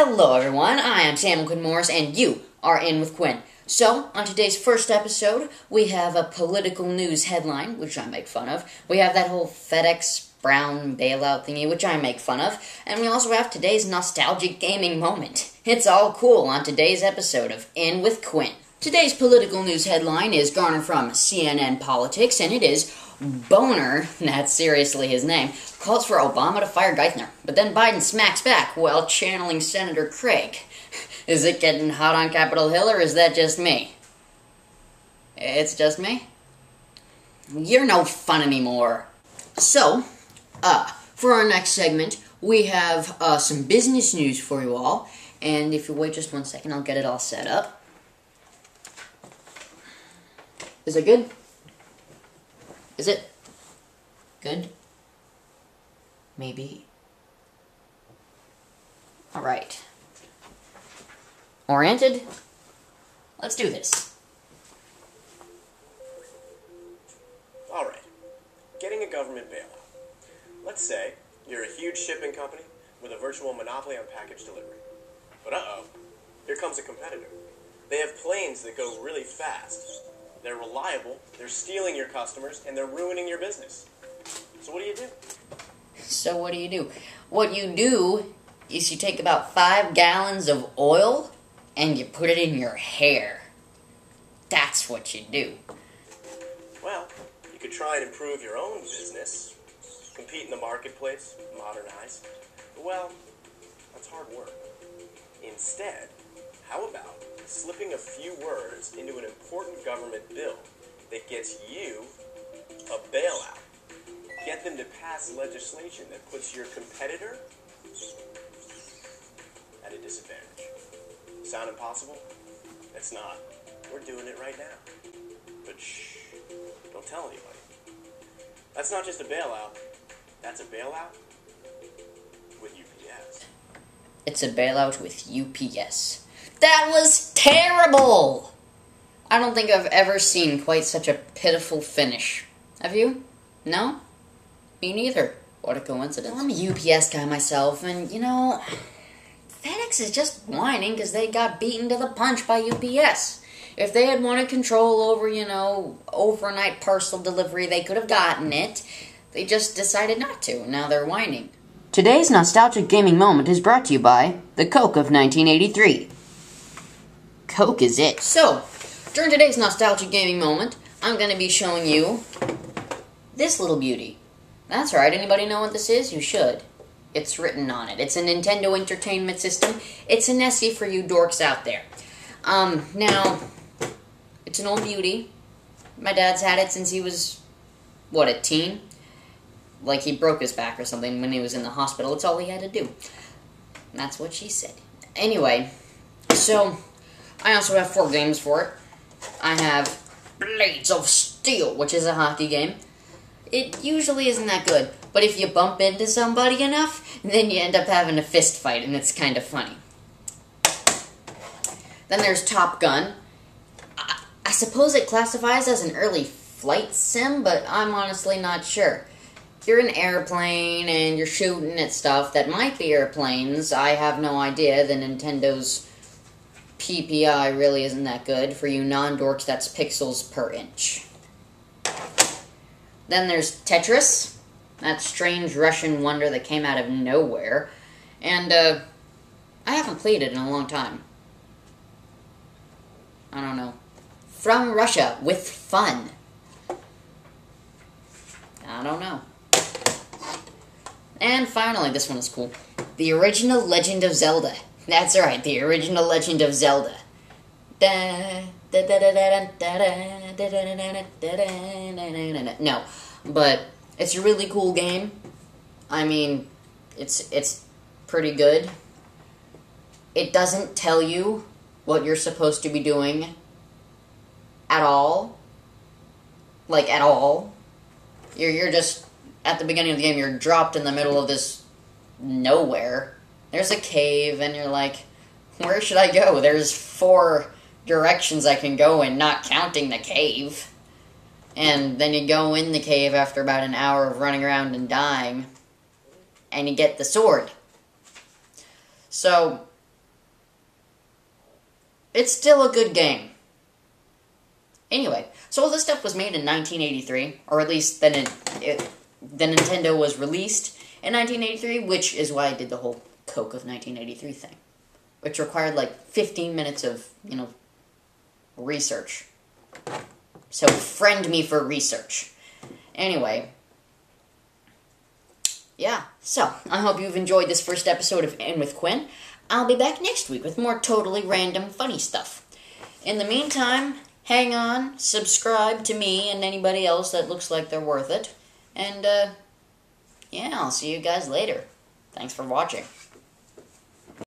Hello everyone, I am Samuel Quinn Morris, and you are in with Quinn. So, on today's first episode, we have a political news headline, which I make fun of. We have that whole FedEx Brown bailout thingy, which I make fun of. And we also have today's nostalgic gaming moment. It's all cool on today's episode of In with Quinn. Today's political news headline is garnered from CNN Politics, and it is Boner, that's seriously his name, calls for Obama to fire Geithner, but then Biden smacks back while channeling Senator Craig. Is it getting hot on Capitol Hill, or is that just me? It's just me? You're no fun anymore. So, for our next segment, we have some business news for you all, and if you wait just 1 second, I'll get it all set up. Is it good? Is it good? Maybe. Alright. Oriented? Let's do this. Alright. Getting a government bailout. Let's say you're a huge shipping company with a virtual monopoly on package delivery. But here comes a competitor. They have planes that go really fast. They're reliable, they're stealing your customers, and they're ruining your business. So what do you do? So what do? What you do is you take about 5 gallons of oil and you put it in your hair. That's what you do. Well, you could try and improve your own business, compete in the marketplace, modernize. But, well, that's hard work. Instead, how about slipping a few words into an important government bill that gets you a bailout? Get them to pass legislation that puts your competitor at a disadvantage. Sound impossible? It's not. We're doing it right now. But shh, don't tell anybody. That's not just a bailout. That's a bailout with UPS. It's a bailout with UPS. That was terrible! I don't think I've ever seen quite such a pitiful finish. Have you? No? Me neither. What a coincidence. Well, I'm a UPS guy myself, and, you know, FedEx is just whining because they got beaten to the punch by UPS. If they had wanted control over, you know, overnight parcel delivery, they could have gotten it. They just decided not to, and now they're whining. Today's nostalgic gaming moment is brought to you by the Coke of 1983. Coke is it. So, during today's nostalgic gaming moment, I'm going to be showing you this little beauty. That's right, anybody know what this is? You should. It's written on it. It's a Nintendo Entertainment System. It's an SE for you dorks out there. Now, it's an old beauty. My dad's had it since he was, what, a teen? Like he broke his back or something when he was in the hospital. It's all he had to do. That's what she said. Anyway, so I also have 4 games for it. I have Blades of Steel, which is a hockey game. It usually isn't that good, but if you bump into somebody enough, then you end up having a fist fight, and it's kind of funny. Then there's Top Gun. I suppose it classifies as an early flight sim, but I'm honestly not sure. You're an airplane, and you're shooting at stuff that might be airplanes. I have no idea. The Nintendo's PPI really isn't that good. For you non-dorks, that's pixels per inch. Then there's Tetris, that strange Russian wonder that came out of nowhere. And, I haven't played it in a long time. I don't know. From Russia, with fun. I don't know. And finally, this one is cool. The Original Legend of Zelda. That's right, the Original Legend of Zelda. No, but it's a really cool game. I mean, it's pretty good. It doesn't tell you what you're supposed to be doing at all. Like, at all. You're just, at the beginning of the game, you're dropped in the middle of this nowhere. There's a cave, and you're like, where should I go? There's 4 directions I can go in, not counting the cave. And then you go in the cave after about an hour of running around and dying, and you get the sword. So, it's still a good game. Anyway, so all this stuff was made in 1983, or at least the Nintendo was released in 1983, which is why I did the whole Coke of 1983 thing, which required like 15 minutes of, research. So friend me for research. Anyway, yeah, so I hope you've enjoyed this first episode of In with Quinn. I'll be back next week with more totally random funny stuff. In the meantime, hang on, subscribe to me and anybody else that looks like they're worth it. And, yeah, I'll see you guys later. Thanks for watching.